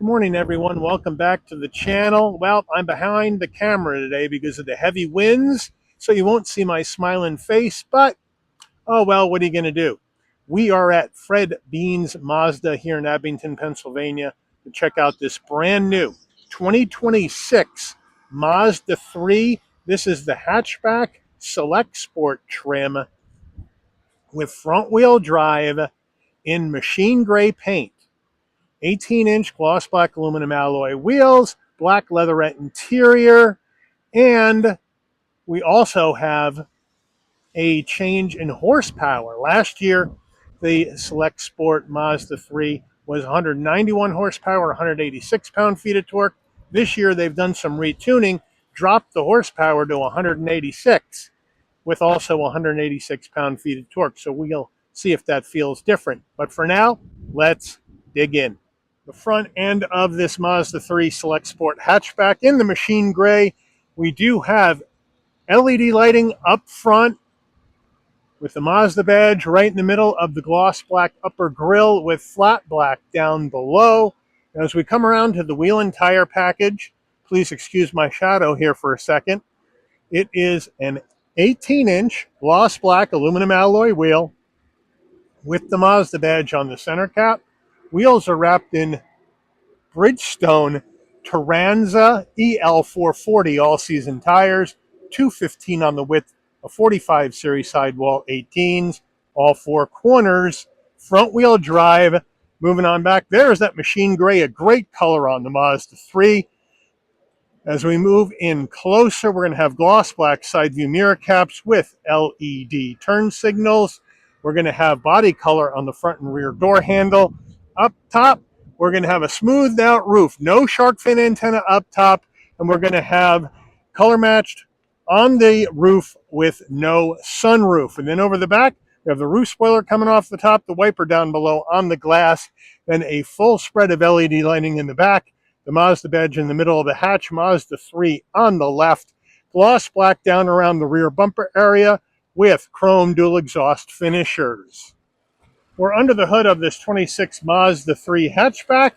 Good morning, everyone. Welcome back to the channel. Well, I'm behind the camera today because of the heavy winds, so you won't see my smiling face, but oh well, what are you going to do? We are at Fred Bean's Mazda here in Abington, Pennsylvania to check out this brand new 2026 Mazda 3. This is the Hatchback Select Sport trim with front-wheel drive in machine gray paint. 18-inch gloss black aluminum alloy wheels, black leatherette interior, and we also have a change in horsepower. Last year, the Select Sport Mazda 3 was 191 horsepower, 186 pound-feet of torque. This year, they've done some retuning, dropped the horsepower to 186 with also 186 pound-feet of torque. So we'll see if that feels different. But for now, let's dig in. The front end of this Mazda 3 Select Sport hatchback in the machine gray. We do have LED lighting up front with the Mazda badge right in the middle of the gloss black upper grille with flat black down below. As we come around to the wheel and tire package, please excuse my shadow here for a second. It is an 18-inch gloss black aluminum alloy wheel with the Mazda badge on the center cap. Wheels are wrapped in Bridgestone Turanza EL440 all-season tires, 215 on the width, a 45 series sidewall 18s, all four corners, front-wheel drive. Moving on back, there's that machine gray, a great color on the Mazda 3. As we move in closer, we're going to have gloss black side view mirror caps with LED turn signals. We're going to have body color on the front and rear door handle. Up top, we're going to have a smoothed out roof, no shark fin antenna up top, and we're going to have color matched on the roof with no sunroof. And then over the back, we have the roof spoiler coming off the top, the wiper down below on the glass, then a full spread of LED lighting in the back, the Mazda badge in the middle of the hatch, Mazda 3 on the left, gloss black down around the rear bumper area with chrome dual exhaust finishers. We're under the hood of this 26 Mazda 3 hatchback,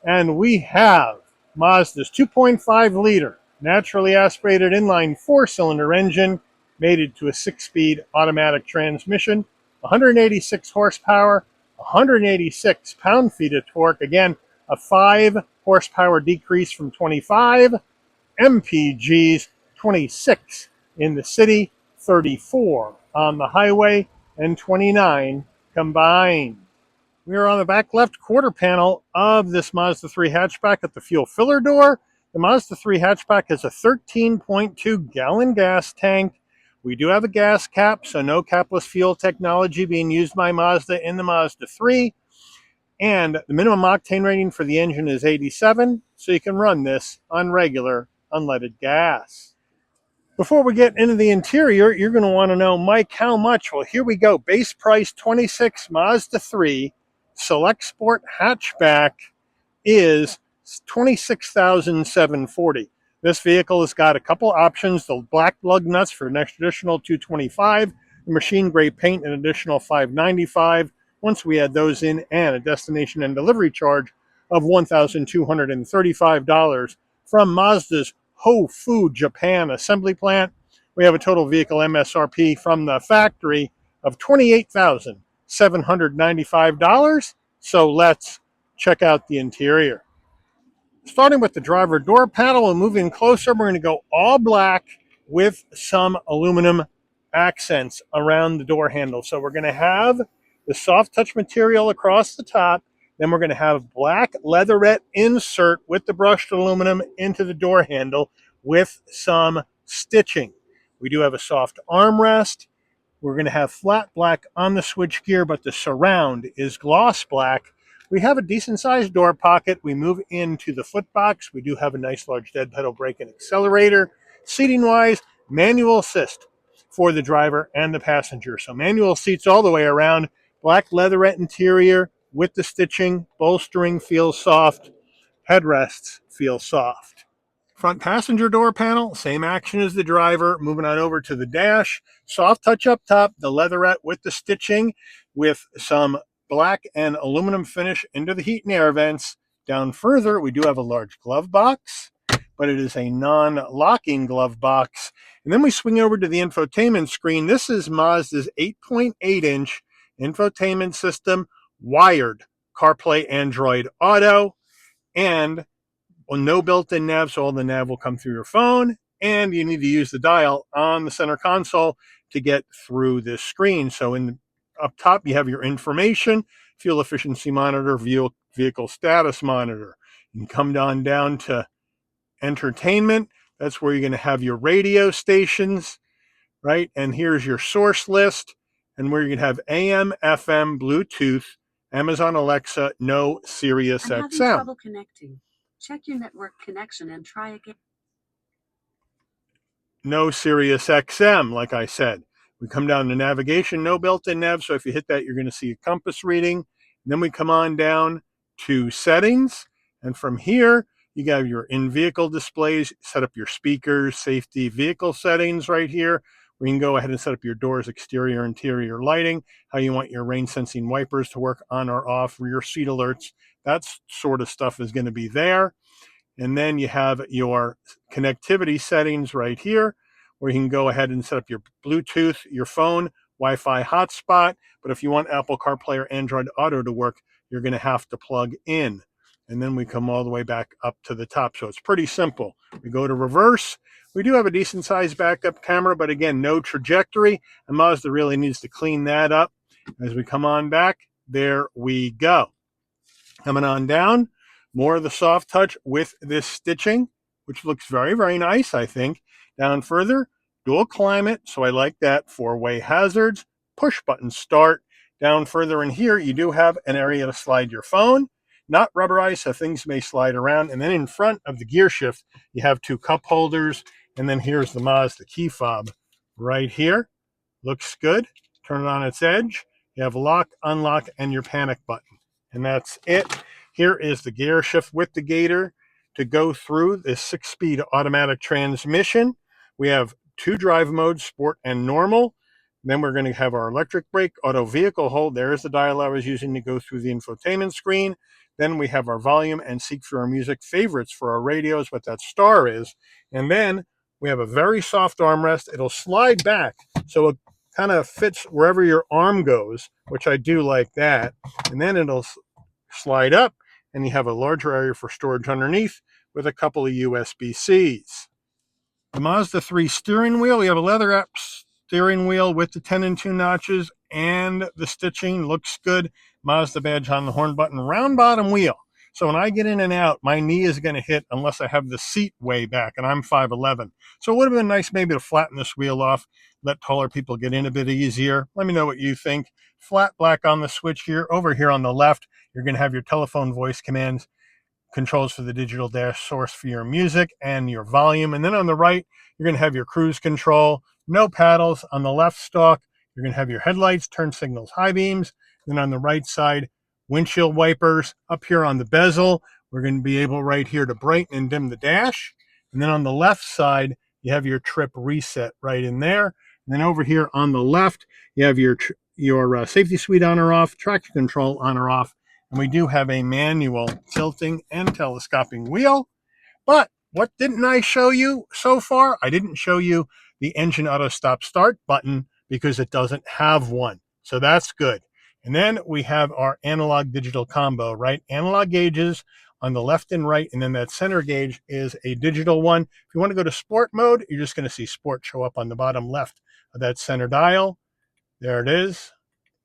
and we have Mazda's 2.5 liter naturally aspirated inline four-cylinder engine mated to a 6-speed automatic transmission, 186 horsepower, 186 pound-feet of torque. Again, a 5 horsepower decrease from 25, MPGs 26 in the city, 34 on the highway, and 29 combined. We are on the back left quarter panel of this Mazda 3 hatchback at the fuel filler door. The Mazda 3 hatchback has a 13.2 gallon gas tank. We do have a gas cap, so no capless fuel technology being used by Mazda in the Mazda 3. And the minimum octane rating for the engine is 87, so you can run this on regular unleaded gas. Before we get into the interior, you're going to want to know, Mike, how much? Well, here we go. Base price 26 Mazda 3 Select Sport hatchback is $26,740. This vehicle has got a couple options: the black lug nuts for an additional $225, the machine gray paint an additional $595. Once we add those in, and a destination and delivery charge of $1,235 from Mazda's Hofu, Japan assembly plant, we have a total vehicle MSRP from the factory of $28,795. So let's check out the interior. Starting with the driver door panel and moving closer, we're going to go all black with some aluminum accents around the door handle. So we're going to have the soft touch material across the top. Then we're going to have black leatherette insert with the brushed aluminum into the door handle with some stitching. We do have a soft armrest. We're going to have flat black on the switchgear, but the surround is gloss black. We have a decent sized door pocket. We move into the foot box. We do have a nice large dead pedal brake and accelerator. Seating wise, manual assist for the driver and the passenger. So manual seats all the way around. Black leatherette interior with the stitching. Bolstering feels soft. Headrests feel soft. Front passenger door panel, same action as the driver. Moving on over to the dash. Soft touch up top, the leatherette with the stitching with some black and aluminum finish into the heat and air vents. Down further, we do have a large glove box, but it is a non-locking glove box. And then we swing over to the infotainment screen. This is Mazda's 8.8-inch infotainment system, wired CarPlay, Android Auto, and no built-in nav, so all the nav will come through your phone, and you need to use the dial on the center console to get through this screen. So up top, you have your information, fuel efficiency monitor, vehicle status monitor. You can come down to entertainment. That's where you're going to have your radio stations, right? And here's your source list, and where you can have AM, FM, Bluetooth, Amazon Alexa, no Sirius XM. I'm having trouble connecting. Check your network connection and try again. No Sirius XM, like I said. We come down to navigation, no built-in nav, so if you hit that, you're going to see a compass reading. And then we come on down to settings, and from here, you have your in-vehicle displays, set up your speakers, safety, vehicle settings right here. We can go ahead and set up your doors, exterior, interior lighting, how you want your rain-sensing wipers to work on or off, rear seat alerts. That sort of stuff is going to be there. And then you have your connectivity settings right here, where you can go ahead and set up your Bluetooth, your phone, Wi-Fi hotspot. But if you want Apple CarPlay or Android Auto to work, you're going to have to plug in. And then we come all the way back up to the top. So it's pretty simple. We go to reverse. We do have a decent sized backup camera, but again, no trajectory. And Mazda really needs to clean that up. As we come on back, there we go. Coming on down, more of the soft touch with this stitching, which looks very, very nice, I think. Down further, dual climate, so I like that. Four-way hazards, push button start. Down further in here, you do have an area to slide your phone. Not rubberized, so things may slide around. And then in front of the gear shift, you have two cup holders. And then here's the Mazda key fob right here. Looks good. Turn it on its edge. You have lock, unlock, and your panic button. And that's it. Here is the gear shift with the gator to go through this 6-speed automatic transmission. We have 2 drive modes, sport and normal. Then we're going to have our electric brake, auto vehicle hold. There's the dial I was using to go through the infotainment screen. Then we have our volume and seek for our music, favorites for our radios, what that star is. And then we have a very soft armrest. It'll slide back, so it kind of fits wherever your arm goes, which I do like that. And then it'll slide up, and you have a larger area for storage underneath with a couple of USB-Cs. The Mazda 3 steering wheel, we have a leather-wrapped steering wheel with the 10 and 2 notches, and the stitching looks good. Mazda badge on the horn button, round bottom wheel. So when I get in and out, my knee is going to hit unless I have the seat way back, and I'm 5'11". So it would have been nice maybe to flatten this wheel off, let taller people get in a bit easier. Let me know what you think. Flat black on the switch here. Over here on the left, you're going to have your telephone voice commands, controls for the digital dash source for your music and your volume. And then on the right, you're going to have your cruise control, no paddles. On the left stalk, you're going to have your headlights, turn signals, high beams. Then on the right side, windshield wipers. Up here on the bezel, we're going to be able right here to brighten and dim the dash. And then on the left side, you have your trip reset right in there. And then over here on the left, you have your safety suite on or off, traction control on or off. And we do have a manual tilting and telescoping wheel. But what didn't I show you so far? I didn't show you the engine auto stop start button because it doesn't have one. So that's good. And then we have our analog digital combo, right? Analog gauges on the left and right, and then that center gauge is a digital one. If you want to go to sport mode, you're just going to see sport show up on the bottom left of that center dial. There it is.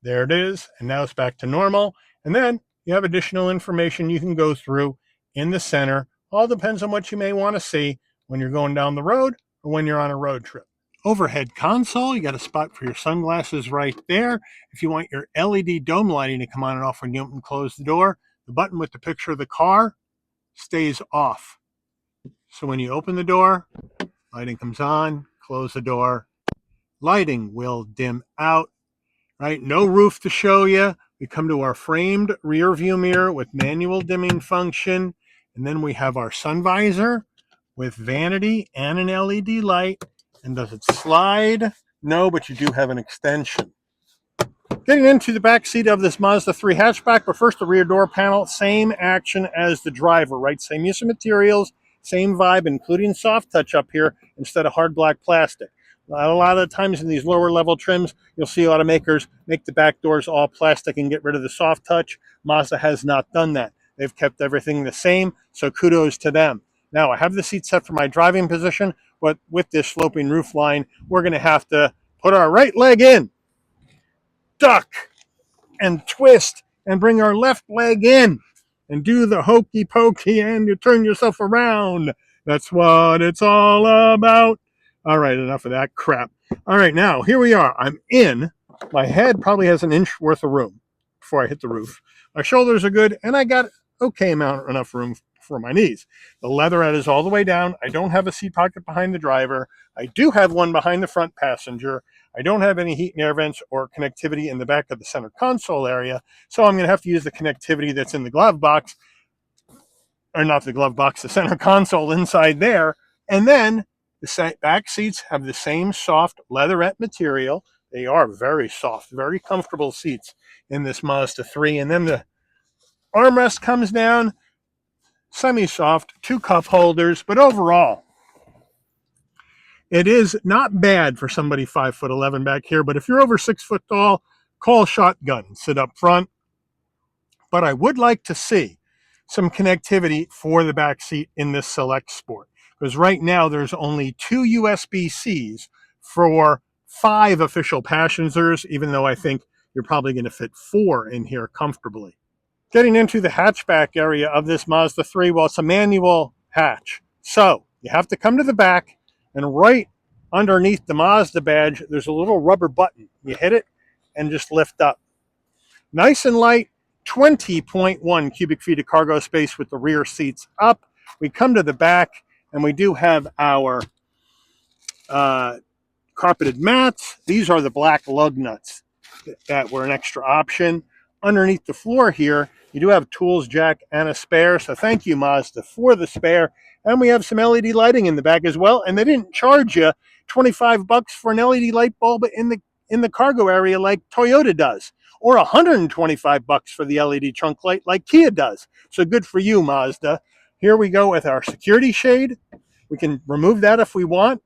There it is. And now it's back to normal. And then you have additional information you can go through in the center. All depends on what you may want to see when you're going down the road or when you're on a road trip. Overhead console, you got a spot for your sunglasses right there. If you want your LED dome lighting to come on and off when you open and close the door, the button with the picture of the car stays off. So when you open the door, lighting comes on, close the door, lighting will dim out, right? No roof to show you. We come to our framed rear view mirror with manual dimming function. And then we have our sun visor with vanity and an LED light. And does it slide? No, but you do have an extension. Getting into the back seat of this Mazda 3 hatchback, but first the rear door panel, same action as the driver, right? Same use of materials, same vibe, including soft touch up here instead of hard black plastic. A lot of the times in these lower level trims, you'll see automakers make the back doors all plastic and get rid of the soft touch. Mazda has not done that. They've kept everything the same, so kudos to them. Now, I have the seat set for my driving position, but with this sloping roof line, we're going to have to put our right leg in, duck, and twist, and bring our left leg in, and do the hokey pokey, and you turn yourself around. That's what it's all about. All right, enough of that crap. All right, now, here we are. I'm in. My head probably has an inch worth of room before I hit the roof. My shoulders are good, and I got enough room for my knees. The leatherette is all the way down. I don't have a seat pocket behind the driver. I do have one behind the front passenger. I don't have any heat and air vents or connectivity in the back of the center console area, so I'm going to have to use the connectivity that's in the glove box, or not the glove box, the center console inside there. And then the back seats have the same soft leatherette material. They are very soft, very comfortable seats in this Mazda 3. And then the armrest comes down, semi-soft, 2 cup holders, but overall, it is not bad for somebody 5'11" back here. But if you're over 6 foot tall, call shotgun, sit up front. But I would like to see some connectivity for the back seat in this Select Sport, because right now there's only 2 USB-Cs for 5 official passengers, even though I think you're probably going to fit 4 in here comfortably. Getting into the hatchback area of this Mazda 3, well, it's a manual hatch. So you have to come to the back, and right underneath the Mazda badge, there's a little rubber button. You hit it and just lift up. Nice and light, 20.1 cubic feet of cargo space with the rear seats up. We come to the back, and we do have our carpeted mats. These are the black lug nuts that were an extra option. Underneath the floor here, you do have a tools jack and a spare, so thank you, Mazda, for the spare. And we have some LED lighting in the back as well, and they didn't charge you $25 for an LED light bulb in the cargo area like Toyota does, or $125 for the LED trunk light like Kia does. So good for you, Mazda. Here we go with our security shade. We can remove that if we want,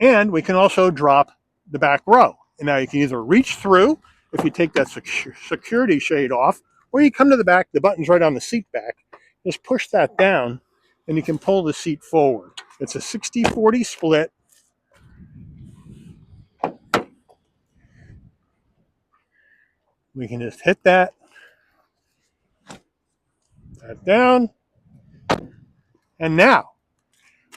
and we can also drop the back row. And now you can either reach through if you take that security shade off, or you come to the back, the button's right on the seat back, just push that down, and you can pull the seat forward. It's a 60-40 split. We can just hit that down. And now,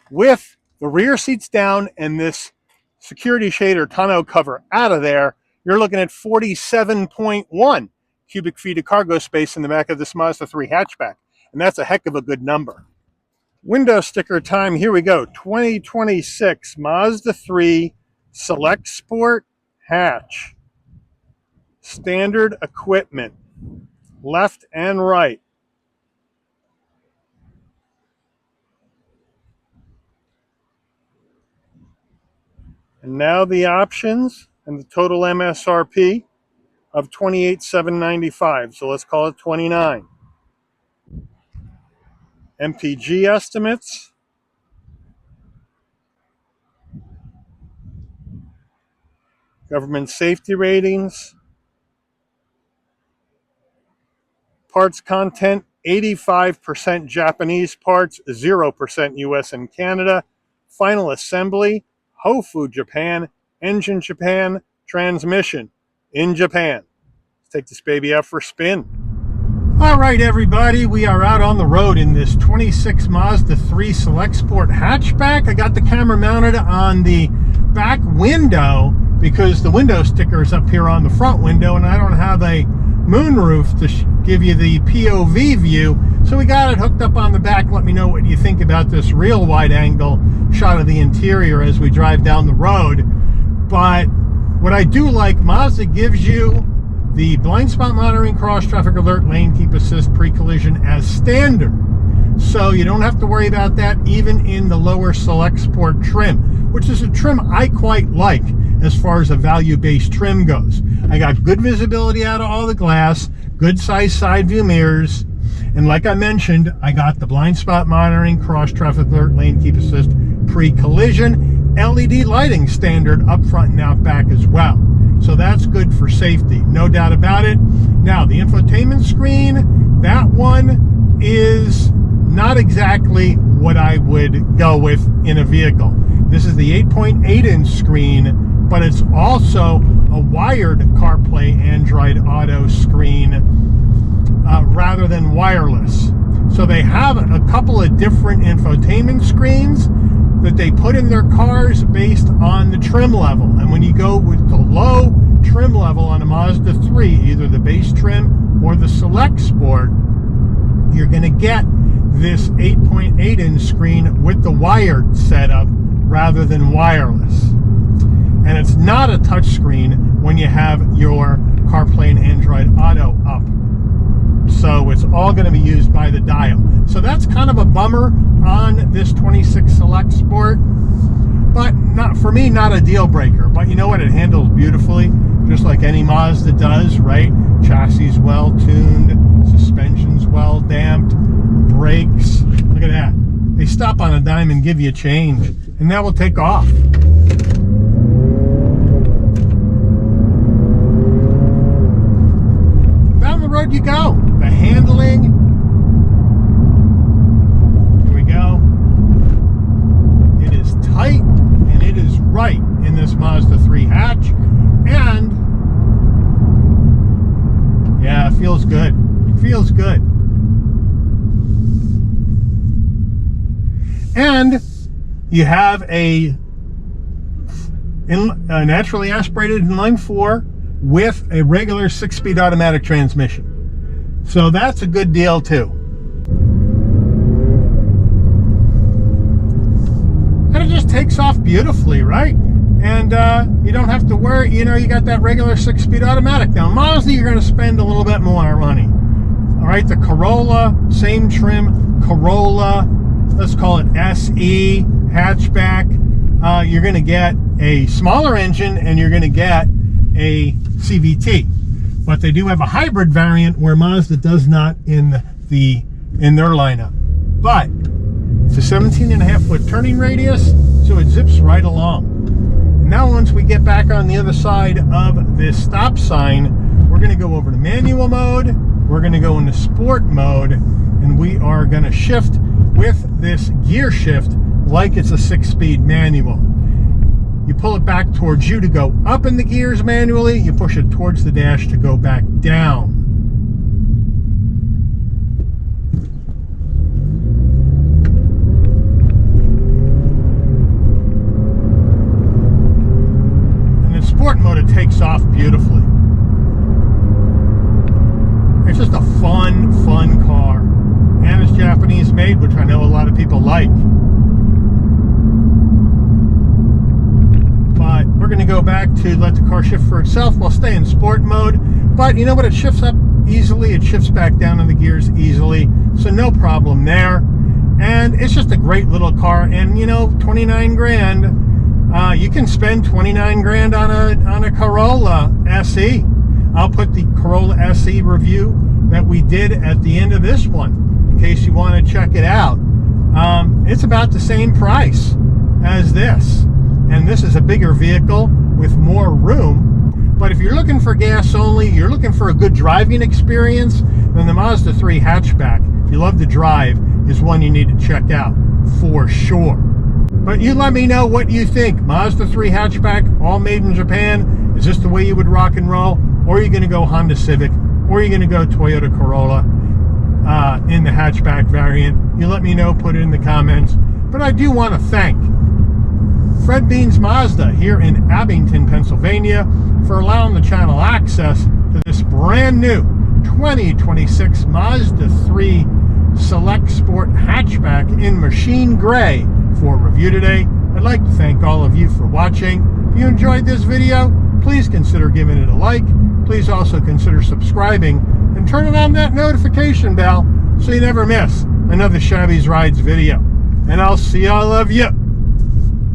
with the rear seats down and this security shade or tonneau cover out of there, you're looking at 47.1 cubic feet of cargo space in the back of this Mazda 3 hatchback. And that's a heck of a good number. Window sticker time, here we go. 2026 Mazda 3 Select Sport Hatch. Standard equipment, left and right. And now the options and the total MSRP of $28,795. So let's call it $29. MPG estimates. Government safety ratings. Parts content, 85% Japanese parts, 0% US and Canada. Final assembly, Hofu, Japan. Engine, Japan. Transmission in Japan. Let's take this baby out for a spin. All right, everybody, we are out on the road in this 26 Mazda 3 Select Sport hatchback. I got the camera mounted on the back window because the window sticker is up here on the front window, and I don't have a moonroof to give you the POV view. So we got it hooked up on the back. Let me know what you think about this real wide angle shot of the interior as we drive down the road. But what I do like, Mazda gives you the blind spot monitoring, cross traffic alert, lane keep assist, pre-collision as standard. So you don't have to worry about that even in the lower Select Sport trim, which is a trim I quite like. as far as a value-based trim goes. I got good visibility out of all the glass, good size side view mirrors, and like I mentioned, I got the blind spot monitoring, cross traffic alert, lane keep assist, pre-collision, LED lighting standard up front and out back as well. So that's good for safety, no doubt about it. Now, the infotainment screen, that one is not exactly what I would go with in a vehicle. This is the 8.8-inch screen, but it's also a wired CarPlay Android Auto screen rather than wireless. So they have a couple of different infotainment screens that they put in their cars based on the trim level. And when you go with the low trim level on a Mazda 3, either the base trim or the Select Sport, you're going to get this 8.8-inch screen with the wired setup rather than wireless. And it's not a touch screen when you have your CarPlay and Android Auto up. So it's all going to be used by the dial. So that's kind of a bummer on this 26 Select Sport, but not for me, not a deal breaker. But you know what? It handles beautifully, just like any Mazda does, right? Chassis well tuned, suspension's well damped, brakes. Look at that. They stop on a dime and give you a change, and that will take off. Down the road you go. The handling. Here we go. It is tight and it is right in this Mazda 3 hatch. And yeah, it feels good. It feels good. And you have a naturally aspirated inline 4 with a regular 6-speed automatic transmission. So that's a good deal too. And it just takes off beautifully, right? And you don't have to worry, you know, you got that regular 6-speed automatic. Now, Mazda, you're going to spend a little bit more money. All right, the Corolla, same trim, Corolla, let's call it SE, hatchback. You're going to get a smaller engine and you're going to get a CVT. But they do have a hybrid variant where Mazda does not in their lineup. But it's a 17.5-foot turning radius, so it zips right along. And now once we get back on the other side of this stop sign, we're going to go over to manual mode, we're going to go into sport mode, and we are going to shift with this gear shift like it's a 6-speed manual. You pull it back towards you to go up in the gears manually. You push it towards the dash to go back down. And in sport mode, it takes off beautifully. It's just a fun car. And it's Japanese made, which I know a lot of people like. But we're going to go back to let the car shift for itself. We'll stay in sport mode. But you know what? It shifts up easily. It shifts back down in the gears easily. So no problem there. And it's just a great little car. And you know, 29 grand. You can spend 29 grand on a Corolla SE. I'll put the Corolla SE review that we did at the end of this one, in case you want to check it out. It's about the same price as this. And this is a bigger vehicle with more room. But if you're looking for gas only, you're looking for a good driving experience, then the Mazda 3 hatchback, if you love to drive, is one you need to check out for sure. But you let me know what you think. Mazda 3 hatchback, all made in Japan. Is this the way you would rock and roll? Or are you going to go Honda Civic? Or are you going to go Toyota Corolla in the hatchback variant? You let me know, put it in the comments. But I do want to thank Fred Beans Mazda here in Abington, Pennsylvania, for allowing the channel access to this brand new 2026 Mazda 3 Select Sport hatchback in machine gray for review today. I'd like to thank all of you for watching. If you enjoyed this video, please consider giving it a like. Please also consider subscribing and turning on that notification bell so you never miss another Shabby's Rides video. And I'll see all of you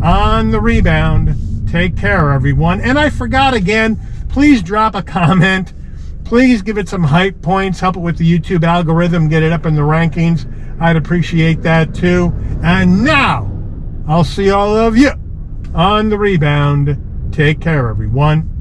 on the rebound. Take care, everyone. And I forgot again, please drop a comment. Please give it some hype points. Help it with the YouTube algorithm. Get it up in the rankings. I'd appreciate that too. And now, I'll see all of you on the rebound. Take care, everyone.